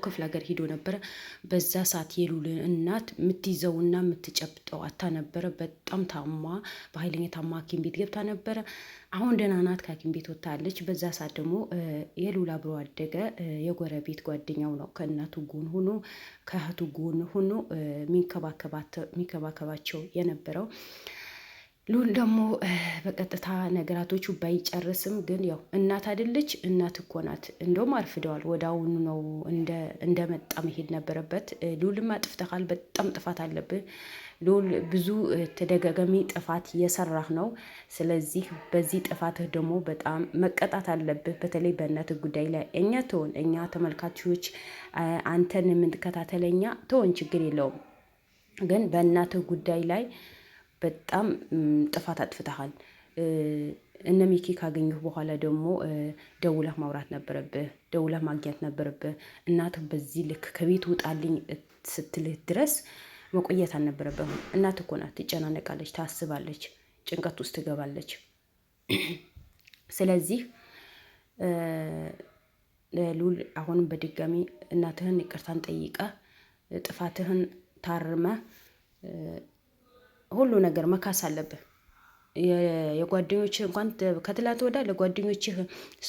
ክፍለ ሀገር ሄዶ ነበረ። በዛ ሰዓት የሉል እናት የምትይዘውና የምትጨብጠው አታ ነበረ። በጣም ታማ በኃይለኛ ታማ ሐኪም ቤት ገብታ ነበረ። አሁን ደህና ናት፣ ከሐኪም ቤት ወጥታለች። በዛ ሰዓት ደግሞ የሉል አብሮ አደገ የጎረቤት ጓደኛው ነው ከእናቱ ጎን ሆኖ ከእህቱ ጎን ሆኖ የሚንከባከባቸው የነበረው። ሉል ደግሞ በቀጥታ ነገራቶቹ ባይጨርስም ግን ያው እናት አይደለች፣ እናት እኮ ናት። እንደውም አርፍደዋል። ወደ አሁኑ ነው እንደመጣ መሄድ ነበረበት። ሉልም አጥፍተሃል፣ በጣም ጥፋት አለብህ ሉል፣ ብዙ ተደጋጋሚ ጥፋት እየሰራህ ነው። ስለዚህ በዚህ ጥፋትህ ደግሞ በጣም መቀጣት አለብህ። በተለይ በእናትህ ጉዳይ ላይ እኛ ተሆን እኛ ተመልካቾች አንተን የምንከታተለኛ ተሆን ችግር የለውም። ግን በእናትህ ጉዳይ ላይ በጣም ጥፋት አጥፍተሃል። እነ ሚኪ ካገኘሁ በኋላ ደግሞ ደውለህ ማውራት ነበረብህ፣ ደውለህ ማግኘት ነበረብህ። እናትህ በዚህ ልክ ከቤት ውጣልኝ ስትልህ ድረስ መቆየት አልነበረብህም። እናትህ እኮ ናት፣ ትጨናነቃለች፣ ታስባለች፣ ጭንቀት ውስጥ ትገባለች። ስለዚህ ሉል አሁንም በድጋሚ እናትህን ይቅርታን ጠይቀህ ጥፋትህን ታርመህ ሁሉ ነገር መካስ አለብህ። የጓደኞችህ እንኳን ከትላንት ወዳ ለጓደኞችህ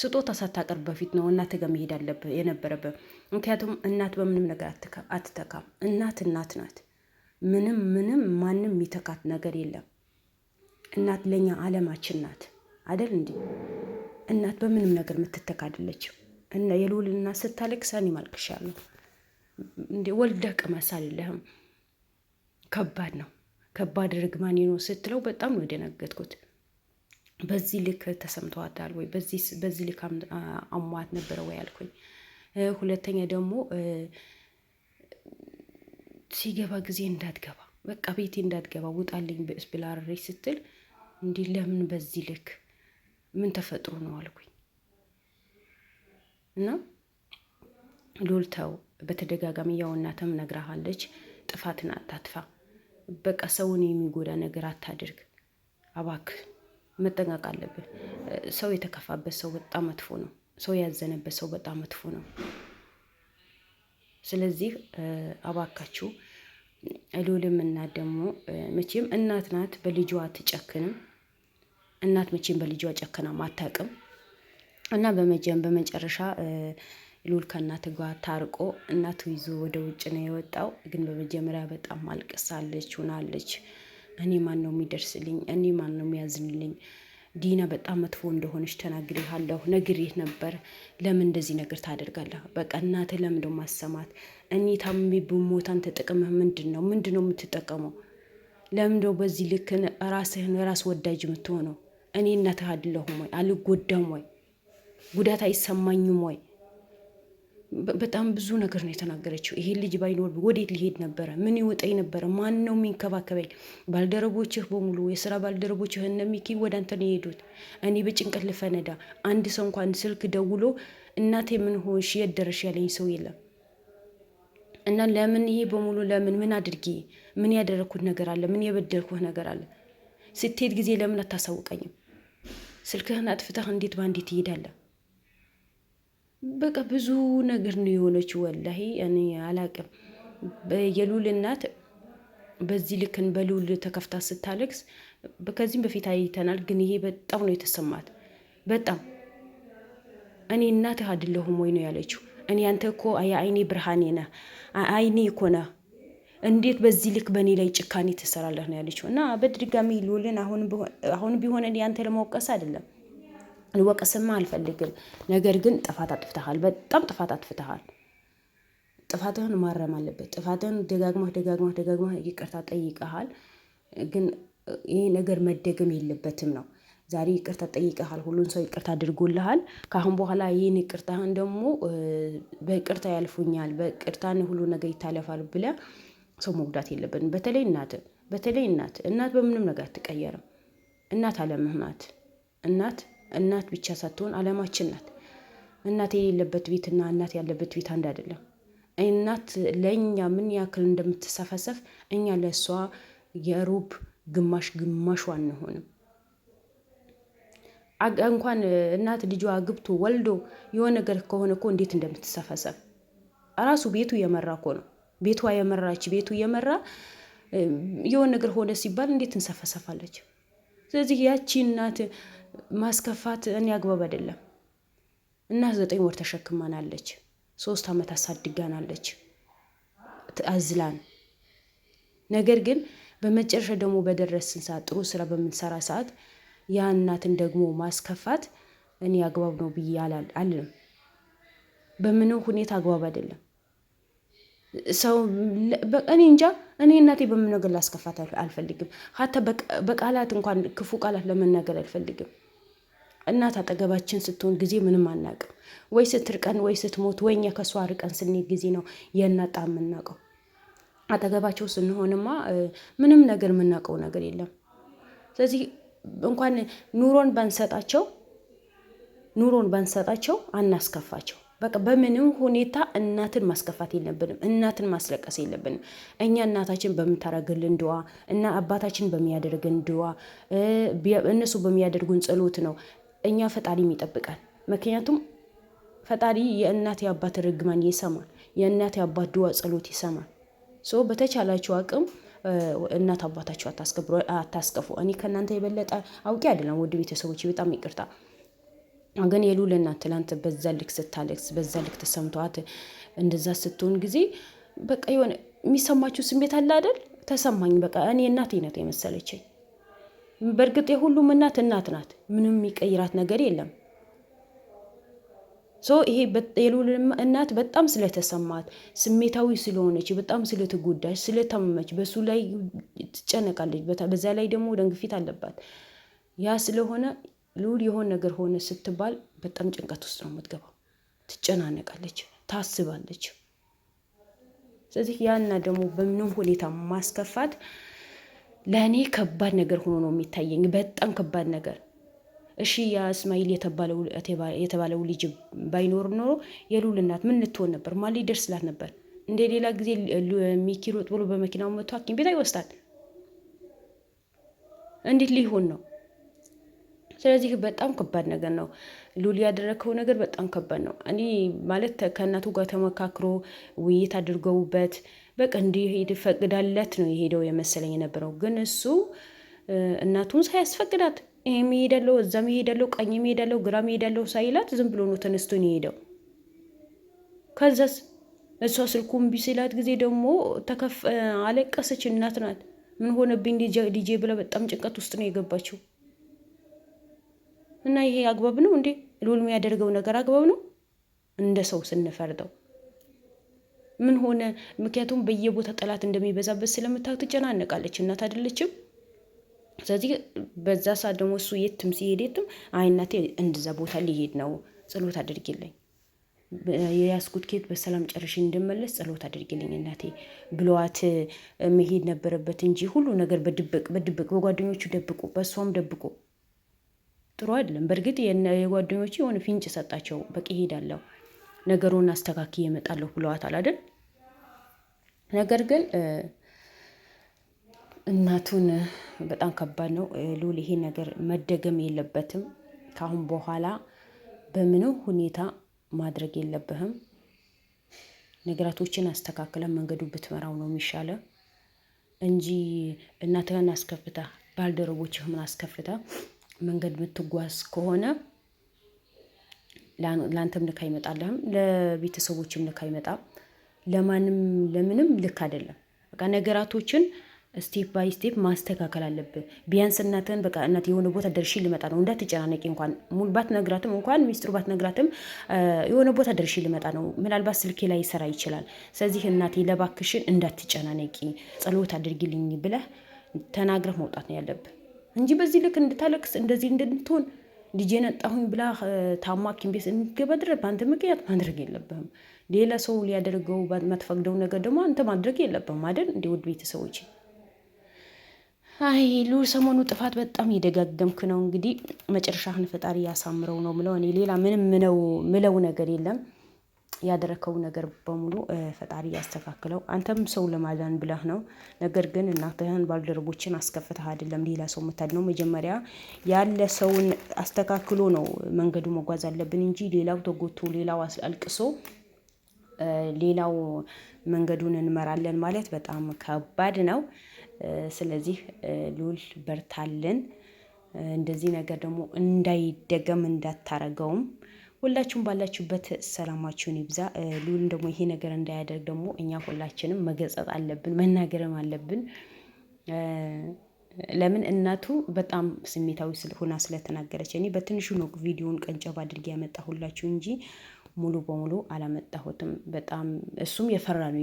ስጦታ ሳታቀርብ በፊት ነው እናትህ ጋር መሄድ አለብህ የነበረብህ። ምክንያቱም እናት በምንም ነገር አትተካም። እናት እናት ናት። ምንም ማንም የሚተካት ነገር የለም። እናት ለኛ ዓለማችን ናት አይደል እንዴ? እናት በምንም ነገር የምትተካ አይደለችም። እና የልዑል እናት ስታለቅስ እኔ ማልቅሻለሁ። እንዴ ወልደህ ቅመስ አይደለህም? ከባድ ነው። ከባድ ርግማኔ ነው ስትለው በጣም ነው የደነገጥኩት። በዚህ ልክ ተሰምተዋታል ወይ? በዚህ ልክ አሟት ነበረ ወይ አልኩኝ። ሁለተኛ ደግሞ ሲገባ ጊዜ እንዳትገባ በቃ ቤቴ እንዳትገባ ውጣልኝ ብላ አረረች ስትል እንዲህ ለምን በዚህ ልክ ምን ተፈጥሮ ነው አልኩኝ። እና ሉል ተው፣ በተደጋጋሚ ያው እናትም ነግራሃለች፣ ጥፋትን አታጥፋ። በቃ ሰውን የሚጎዳ ነገር አታድርግ። እባክህ መጠንቀቅ አለብህ። ሰው የተከፋበት ሰው በጣም መጥፎ ነው። ሰው ያዘነበት ሰው በጣም መጥፎ ነው። ስለዚህ እባካችሁ ሉልም እናት ደግሞ መቼም እናት ናት፣ በልጇ አትጨክንም። እናት መቼም በልጇ ጨክናም አታውቅም። እና በመጨረሻ ሉል ከእናት ጋር ታርቆ እናቱ ይዞ ወደ ውጭ ነው የወጣው። ግን በመጀመሪያ በጣም አልቅሳለች ሆናለች። እኔ ማን ነው የሚደርስልኝ? እኔ ማን ነው የሚያዝንልኝ? ዲና በጣም መጥፎ እንደሆነች ተናግሬሃለሁ፣ ነግሬህ ነበር። ለምን እንደዚህ ነገር ታደርጋለህ? በቃ እናትህ ለምን ደሞ ማሰማት? እኔ ታምሜ ብሞታን ተጠቅመህ ምንድን ነው የምትጠቀመው? ለምን ደው በዚህ ልክ ራስህን ራስ ወዳጅ የምትሆነው? እኔ እናትህ አይደለሁም ወይ? አልጎዳም ወይ? ጉዳት አይሰማኝም ወይ? በጣም ብዙ ነገር ነው የተናገረችው። ይሄ ልጅ ባይኖር ወዴት ሊሄድ ነበረ? ምን ይወጣኝ ነበረ? ማን ነው የሚንከባከበኝ? ባልደረቦችህ በሙሉ የስራ ባልደረቦችህ እነ ሚኪ ወደ አንተ ነው የሄዱት። እኔ በጭንቀት ልፈነዳ። አንድ ሰው እንኳን ስልክ ደውሎ እናቴ ምን ሆንሽ የት ደረሽ ያለኝ ሰው የለም። እና ለምን ይሄ በሙሉ ለምን? ምን አድርጌ? ምን ያደረኩት ነገር አለ? ምን የበደልኩህ ነገር አለ? ስትሄድ ጊዜ ለምን አታሳውቀኝም? ስልክህን አጥፍተህ እንዴት ባንዴት ትሄዳለህ? በቃ ብዙ ነገር ነው የሆነችው። ወላሂ እኔ አላቅም። የሉል እናት በዚህ ልክን በሉል ተከፍታ ስታለቅስ ከዚህም በፊት አይተናል። ግን ይሄ በጣም ነው የተሰማት። በጣም እኔ እናትህ አይደለሁም ወይ ነው ያለችው። እኔ አንተ እኮ የአይኔ ብርሃኔ ነህ፣ አይኔ እኮ ነህ። እንዴት በዚህ ልክ በእኔ ላይ ጭካኔ ትሰራለህ ነው ያለችው። እና በድጋሚ ሉልን አሁን ቢሆን እኔ አንተ ለመወቀስ አይደለም፣ ልወቀስማ አልፈልግም። ነገር ግን ጥፋት አጥፍተሃል፣ በጣም ጥፋት አጥፍተሃል። ጥፋትህን ማረም አለበት። ጥፋትህን ደጋግመህ ይቅርታ ጠይቀሃል። ግን ይሄ ነገር መደገም የለበትም ነው። ዛሬ ይቅርታ ጠይቀሃል፣ ሁሉን ሰው ይቅርታ አድርጎልሃል። ከአሁን በኋላ ይህን ይቅርታህን ደግሞ በይቅርታ ያልፉኛል፣ በይቅርታን ሁሉ ነገር ይታለፋል ብለህ ሰው መጉዳት የለብንም። በተለይ እናት በምንም ነገር አትቀየርም። እናት ዓለምህ ናት። እናት ብቻ ሳትሆን ዓለማችን ናት። እናት የሌለበት ቤትና እናት ያለበት ቤት አንድ አይደለም። እናት ለእኛ ምን ያክል እንደምትሰፈሰፍ እኛ ለእሷ የሩብ ግማሹ አንሆንም። እንኳን እናት ልጇ አግብቶ ወልዶ የሆነ ነገር ከሆነ እኮ እንዴት እንደምትሰፈሰፍ ራሱ ቤቱ የመራ እኮ ነው። ቤቱ የመራ የሆነ ነገር ሆነ ሲባል እንዴት እንሰፈሰፋለች? ስለዚህ ያቺ እናት ማስከፋት እኔ አግባብ አይደለም። እናት 9 ወር ተሸክማናለች፣ 3 ዓመት አሳድጋናለች አዝላን። ነገር ግን በመጨረሻ ደግሞ በደረስን ሰዓት ጥሩ ስራ በምንሰራ ሰዓት ያ እናትን ደግሞ ማስከፋት እኔ አግባብ ነው ብዬ አልልም። በምንም ሁኔታ አግባብ አይደለም። ሰው እኔ እንጃ፣ እኔ እናቴ በምን ነገር ላስከፋት አልፈልግም። ሀታ በቃላት እንኳን ክፉ ቃላት ለመናገር አልፈልግም። እናት አጠገባችን ስትሆን ጊዜ ምንም አናውቅም። ወይ ስትርቀን ወይ ስትሞት ወይ እኛ ከሷ ርቀን ስንሄድ ጊዜ ነው የእናት ጣዕም የምናውቀው። አጠገባቸው ስንሆንማ ምንም ነገር የምናውቀው ነገር የለም። ስለዚህ እንኳን ኑሮን ባንሰጣቸው አናስከፋቸው። በቃ በምንም ሁኔታ እናትን ማስከፋት የለብንም። እናትን ማስለቀስ የለብንም። እኛ እናታችን በምታረግልን ድዋ እና አባታችን በሚያደርግን ድዋ እነሱ በሚያደርጉን ጸሎት ነው እኛ ፈጣሪም ይጠብቃል። ምክንያቱም ፈጣሪ የእናት የአባት ርግማን ይሰማል፣ የእናት የአባት ድዋ ጸሎት ይሰማል። በተቻላችሁ አቅም እናት አባታችሁ አታስከፉ። እኔ ከእናንተ የበለጠ አውቄ አይደለም ውድ ቤተሰቦች፣ በጣም ይቅርታ። ግን የሉል እናት ትላንት በዛ ልክ ስታለቅስ፣ በዛ ልክ ተሰምቷት እንደዛ ስትሆን ጊዜ በቃ የሆነ የሚሰማችሁ ስሜት አለ አይደል? ተሰማኝ። በቃ እኔ እናቴ ናት የመሰለችኝ። በእርግጥ የሁሉም እናት ናት፣ ምንም የሚቀይራት ነገር የለም። ይሄ የሉል እናት በጣም ስለተሰማት ስሜታዊ ስለሆነች በጣም ስለተጎዳች ስለታመመች በሱ ላይ ትጨነቃለች። በዛ ላይ ደግሞ ደም ግፊት አለባት። ያ ስለሆነ ልዑል የሆነ ነገር ሆነ ስትባል በጣም ጭንቀት ውስጥ ነው የምትገባው። ትጨናነቃለች፣ ታስባለች። ስለዚህ ያና ደግሞ በምንም ሁኔታ ማስከፋት ለእኔ ከባድ ነገር ሆኖ ነው የሚታየኝ። በጣም ከባድ ነገር። እሺ ያ እስማኤል የተባለው ልጅ ባይኖር ኖሮ የሉል እናት ምን ልትሆን ነበር? ማን ሊደርስላት ነበር? እንደ ሌላ ጊዜ ሚኪ ሮጥ ብሎ በመኪናው መጥቶ ሐኪም ቤት አይወስዳት? እንዴት ሊሆን ነው? ስለዚህ በጣም ከባድ ነገር ነው። ሉል ያደረከው ነገር በጣም ከባድ ነው። እኔ ማለት ከእናቱ ጋር ተመካክሮ ውይይት አድርገውበት በቃ እንዲሄድ ፈቅዳለት ነው የሄደው የመሰለኝ የነበረው። ግን እሱ እናቱን ሳያስፈቅዳት ይሄም ይሄዳለው፣ እዛም ይሄዳለው፣ ቀኝም ይሄዳለው፣ ግራም ይሄዳለው ሳይላት ዝም ብሎ ነው ተነስቶ ነው የሄደው። ከዛስ እሷ ስልኩን ቢስላት ጊዜ ደግሞ አለቀሰች። እናት ናት። ምን ሆነብኝ ልጄ ብላ በጣም ጭንቀት ውስጥ ነው የገባችው። እና ይሄ አግባብ ነው እንዴ? ሉል የሚያደርገው ነገር አግባብ ነው? እንደ ሰው ስንፈርደው ምን ሆነ? ምክንያቱም በየቦታ ጠላት እንደሚበዛበት ስለምታውቅ ትጨናነቃለች። እናት አይደለችም? ስለዚህ በዛ ሰዓት ደግሞ እሱ የትም ሲሄድ አይ እናቴ እንደዛ ቦታ ሊሄድ ነው፣ ጸሎት አድርጊልኝ፣ የያዝኩት ኬት በሰላም ጨርሼ እንድመለስ ጸሎት አድርጊልኝ እናቴ ብለዋት መሄድ ነበረበት እንጂ ሁሉ ነገር በድብቅ በጓደኞቹ ደብቁ፣ በእሷም ደብቁ ጥሩ አይደለም። በእርግጥ የጓደኞቹ የሆነ ፍንጭ ሰጣቸው። በቂ ሄዳለሁ፣ ነገሩን አስተካክዬ እመጣለሁ ብለዋታል አይደል? ነገር ግን እናቱን በጣም ከባድ ነው። ሉል ይሄ ነገር መደገም የለበትም። ከአሁን በኋላ በምንም ሁኔታ ማድረግ የለብህም። ነገራቶችን አስተካክለን መንገዱ ብትመራው ነው የሚሻለው እንጂ እናትህን አስከፍታ ባልደረቦችህን አስከፍታ መንገድ የምትጓዝ ከሆነ ለአንተም ልክ አይመጣልህም፣ ለቤተሰቦችም ልክ አይመጣም፣ ለምንም ልክ አይደለም። በቃ ነገራቶችን ስቴፕ ባይ ስቴፕ ማስተካከል አለብህ። ቢያንስ እናትህን በቃ እናት የሆነ ቦታ ደርሼ ልመጣ ነው እንዳትጨናነቂ፣ እንኳን ሙሉ ባትነግራትም እንኳን ሚስጥሩ ባትነግራትም የሆነ ቦታ ደርሼ ልመጣ ነው፣ ምናልባት ስልኬ ላይ ይሰራ ይችላል። ስለዚህ እናቴ ለባክሽን እንዳትጨናነቂ፣ ጸሎት አድርጊልኝ ብለህ ተናግረህ መውጣት ነው ያለብህ እንጂ በዚህ ልክ እንድታለቅስ እንደዚህ እንድትሆን ልጄ ነጣሁኝ ብላ ታማ ሐኪም ቤት እንድትገባ ድረስ በአንተ ምክንያት ማድረግ የለብህም። ሌላ ሰው ሊያደርገው የማትፈቅደው ነገር ደግሞ አንተ ማድረግ የለብህም አይደል? እንደ ውድ ቤተሰቦች አይ ሉል ሰሞኑ ጥፋት በጣም የደጋገምክ ነው። እንግዲህ መጨረሻህን ፈጣሪ ያሳምረው ነው ምለው። እኔ ሌላ ምንም ምለው ነገር የለም። ያደረከው ነገር በሙሉ ፈጣሪ ያስተካክለው። አንተም ሰው ለማዳን ብለህ ነው። ነገር ግን እናትህን ባልደረቦችን አስከፍተህ አይደለም ሌላ ሰው የምታድነው። መጀመሪያ ያለ ሰውን አስተካክሎ ነው መንገዱ መጓዝ አለብን እንጂ ሌላው ተጎቶ ሌላው አልቅሶ ሌላው መንገዱን እንመራለን ማለት በጣም ከባድ ነው። ስለዚህ ሉል በርታልን። እንደዚህ ነገር ደግሞ እንዳይደገም እንዳታረገውም ሁላችሁም ባላችሁበት ሰላማችሁን ይብዛ። ሉል ደግሞ ይሄ ነገር እንዳያደርግ ደግሞ እኛ ሁላችንም መገጸጥ አለብን፣ መናገርም አለብን። ለምን እናቱ በጣም ስሜታዊ ስለሆነ ስለተናገረች። እኔ በትንሹ ነው ቪዲዮውን ቀንጨብ አድርጌ ያመጣሁላችሁ እንጂ ሙሉ በሙሉ አላመጣሁትም። በጣም እሱም የፈራ ነው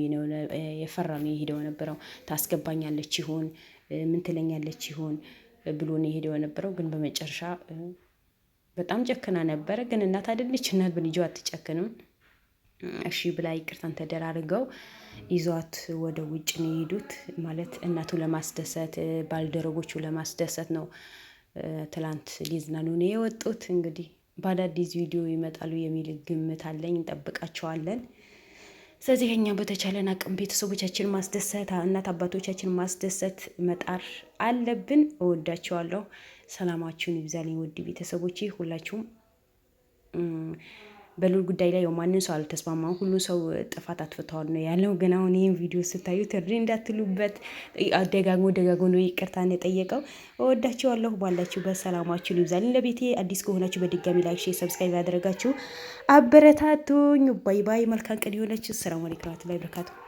የሄደው የነበረው። ታስገባኛለች ይሆን ምን ትለኛለች ይሆን ብሎ ነው የሄደው የነበረው። ግን በመጨረሻ በጣም ጨክና ነበረ። ግን እናት አይደለች? እናት በልጇ አትጨክንም። እሺ ብላ ይቅርታን ተደራርገው ይዟት ወደ ውጭ ነው የሄዱት። ማለት እናቱ ለማስደሰት ባልደረቦቹ ለማስደሰት ነው። ትላንት ሊዝናኑ ነው የወጡት። እንግዲህ በአዳዲስ ቪዲዮ ይመጣሉ የሚል ግምት አለኝ። እንጠብቃቸዋለን። ስለዚህ እኛ በተቻለን አቅም ቤተሰቦቻችን ማስደሰት፣ እናት አባቶቻችን ማስደሰት መጣር አለብን። እወዳቸዋለሁ። ሰላማችሁን ይብዛልኝ ውድ ቤተሰቦቼ ሁላችሁም። በሉል ጉዳይ ላይ ማንን ሰው አልተስማማም። ሁሉ ሰው ጥፋት አጥፍተዋል ነው ያለው። ግን አሁን ይህን ቪዲዮ ስታዩት እሪ እንዳትሉበት ደጋግሞ ነው ይቅርታን የጠየቀው። እወዳችኋለሁ። ባላችሁ በሰላማችሁ ይብዛልኝ። ለቤቴ አዲስ ከሆናችሁ በድጋሚ ላይክ፣ ሼር፣ ሰብስክራይብ ያደረጋችሁ አበረታቱኝ። ባይ ባይ። መልካም ቀን ይሁንላችሁ። ሰላም አለይኩም ወራህመቱላሂ ወበረካቱ።